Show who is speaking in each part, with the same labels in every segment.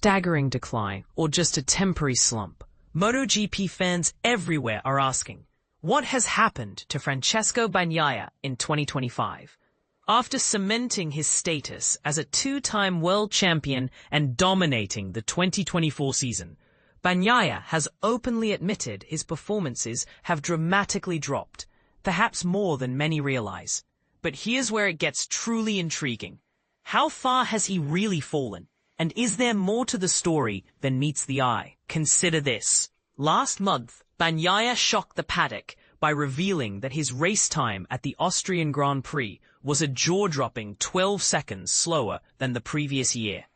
Speaker 1: staggering decline or just a temporary slump? MotoGP fans everywhere are asking, what has happened to Francesco Bagnaia in 2025? After cementing his status as a two-time world champion and dominating the 2024 season, Bagnaia has openly admitted his performances have dramatically dropped, perhaps more than many realize. But here's where it gets truly intriguing. How far has he really fallen? And is there more to the story than meets the eye? Consider this. Last month, Bagnaia shocked the paddock by revealing that his race time at the Austrian Grand Prix was a jaw-dropping 12 seconds slower than the previous year.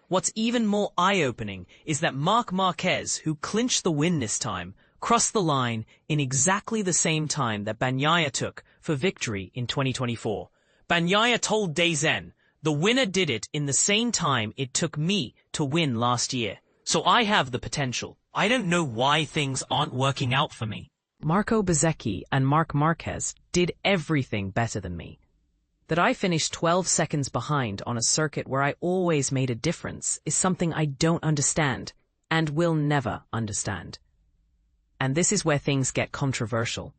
Speaker 1: What's even more eye-opening is that Marc Marquez, who clinched the win this time, crossed the line in exactly the same time that Bagnaia took for victory in 2024. Bagnaia told DAZN, "The winner did it in the same time it took me to win last year. So I have the potential. I don't know why things aren't working out for me." Marco Bezzecchi and Marc Marquez did everything better than me. That I finished 12 seconds behind on a circuit where I always made a difference is something I don't understand and will never understand. And this is where things get controversial.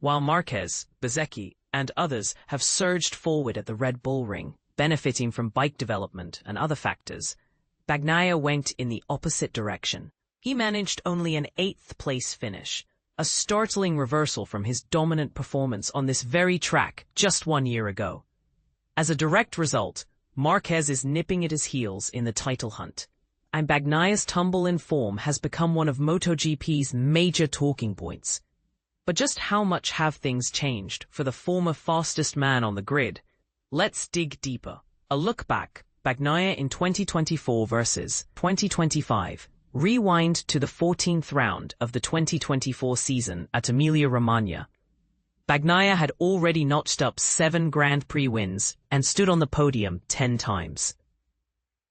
Speaker 1: While Marquez, Bezzecchi, and others have surged forward at the Red Bull Ring, benefiting from bike development and other factors, Bagnaia went in the opposite direction. He managed only an 8th place finish, a startling reversal from his dominant performance on this very track just 1 year ago. As a direct result, Marquez is nipping at his heels in the title hunt, and Bagnaia's tumble in form has become one of MotoGP's major talking points. But just how much have things changed for the former fastest man on the grid? Let's dig deeper. A look back, Bagnaia in 2024 versus 2025. Rewind to the 14th round of the 2024 season at Emilia-Romagna. Bagnaia had already notched up 7 Grand Prix wins and stood on the podium 10 times.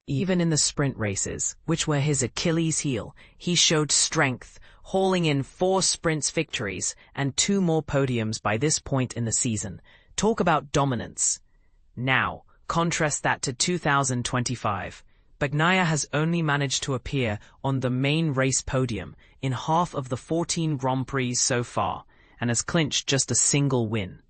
Speaker 1: Even in the sprint races, which were his Achilles heel, he showed strength, hauling in 4 sprints victories and 2 more podiums by this point in the season. Talk about dominance. Now, contrast that to 2025. Bagnaia has only managed to appear on the main race podium in half of the 14 Grand Prix so far, and has clinched just a single win.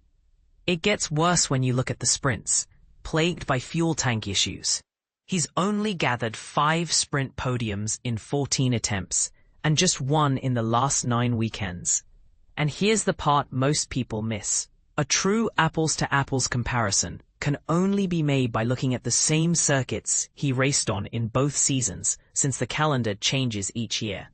Speaker 1: It gets worse when you look at the sprints, plagued by fuel tank issues. He's only gathered 5 sprint podiums in 14 attempts, and just 1 in the last 9 weekends. And here's the part most people miss. A true apples-to-apples comparison can only be made by looking at the same circuits he raced on in both seasons, since the calendar changes each year.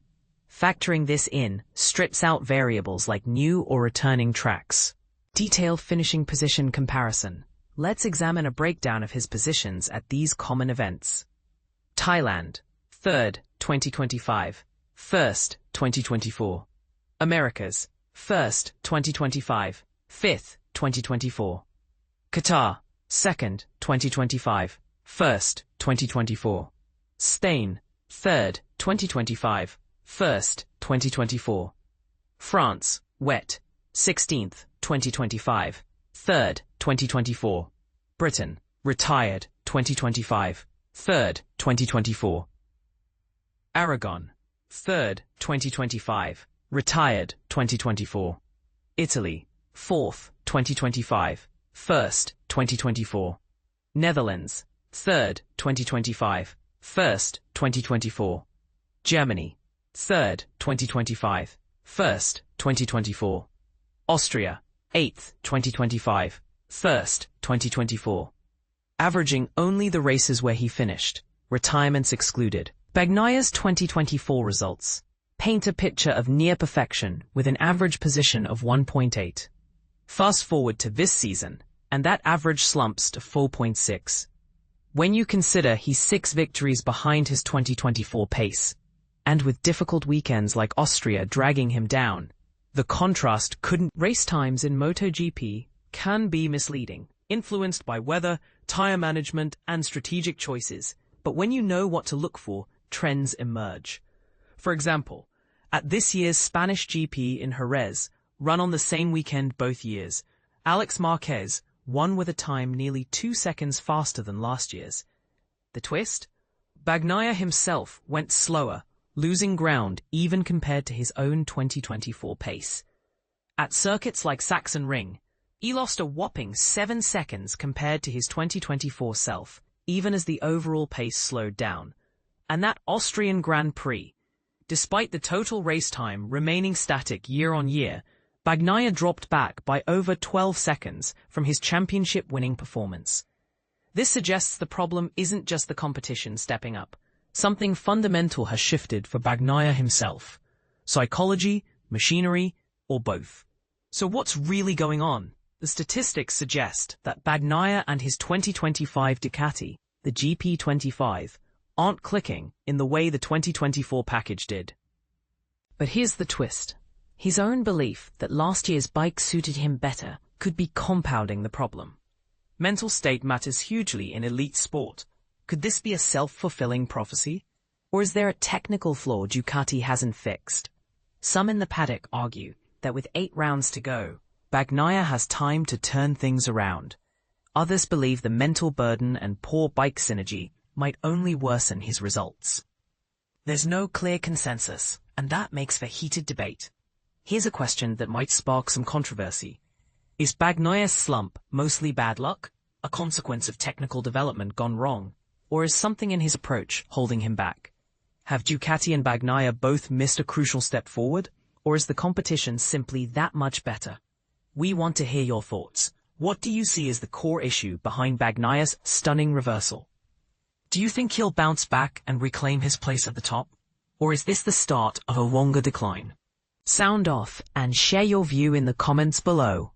Speaker 1: Factoring this in strips out variables like new or returning tracks. Detailed finishing position comparison. Let's examine a breakdown of his positions at these common events. Thailand, 3rd, 2025, 1st, 2024. Americas, 1st, 2025, 5th, 2024. Qatar, 2nd, 2025, 1st, 2024. Spain, 3rd, 2025, 1st, 2024. France, wet, 16th, 2025, 3rd, 2024. Britain, retired, 2025, 3rd, 2024. Aragon, 3rd, 2025, retired, 2024. Italy, 4th, 2025, 1st, 2024. Netherlands, 3rd, 2025, 1st, 2024. Germany, 3rd, 2025, 1st, 2024. Austria, 8th, 2025, 1st, 2024. Averaging only the races where he finished, retirements excluded. Bagnaia's 2024 results paint a picture of near perfection with an average position of 1.8. Fast forward to this season, and that average slumps to 4.6. When you consider he's 6 victories behind his 2024 pace, and with difficult weekends like Austria dragging him down, the contrast couldn't. Race times in MotoGP can be misleading, influenced by weather, tire management, and strategic choices. But when you know what to look for, trends emerge. For example, at this year's Spanish GP in Jerez, run on the same weekend both years, Alex Marquez won with a time nearly 2 seconds faster than last year's. The twist? Bagnaia himself went slower, losing ground even compared to his own 2024 pace. At circuits like Sachsenring, he lost a whopping 7 seconds compared to his 2024 self, even as the overall pace slowed down. And that Austrian Grand Prix, despite the total race time remaining static year on year, Bagnaia dropped back by over 12 seconds from his championship-winning performance. This suggests the problem isn't just the competition stepping up. Something fundamental has shifted for Bagnaia himself. Psychology, machinery, or both. So what's really going on? The statistics suggest that Bagnaia and his 2025 Ducati, the GP25, aren't clicking in the way the 2024 package did. But here's the twist. His own belief that last year's bike suited him better could be compounding the problem. Mental state matters hugely in elite sport. Could this be a self-fulfilling prophecy? Or is there a technical flaw Ducati hasn't fixed? Some in the paddock argue that with 8 rounds to go, Bagnaia has time to turn things around. Others believe the mental burden and poor bike synergy might only worsen his results. There's no clear consensus, and that makes for heated debate. Here's a question that might spark some controversy. Is Bagnaia's slump mostly bad luck, a consequence of technical development gone wrong, or is something in his approach holding him back? Have Ducati and Bagnaia both missed a crucial step forward, or is the competition simply that much better? We want to hear your thoughts. What do you see as the core issue behind Bagnaia's stunning reversal? Do you think he'll bounce back and reclaim his place at the top? Or is this the start of a longer decline? Sound off and share your view in the comments below.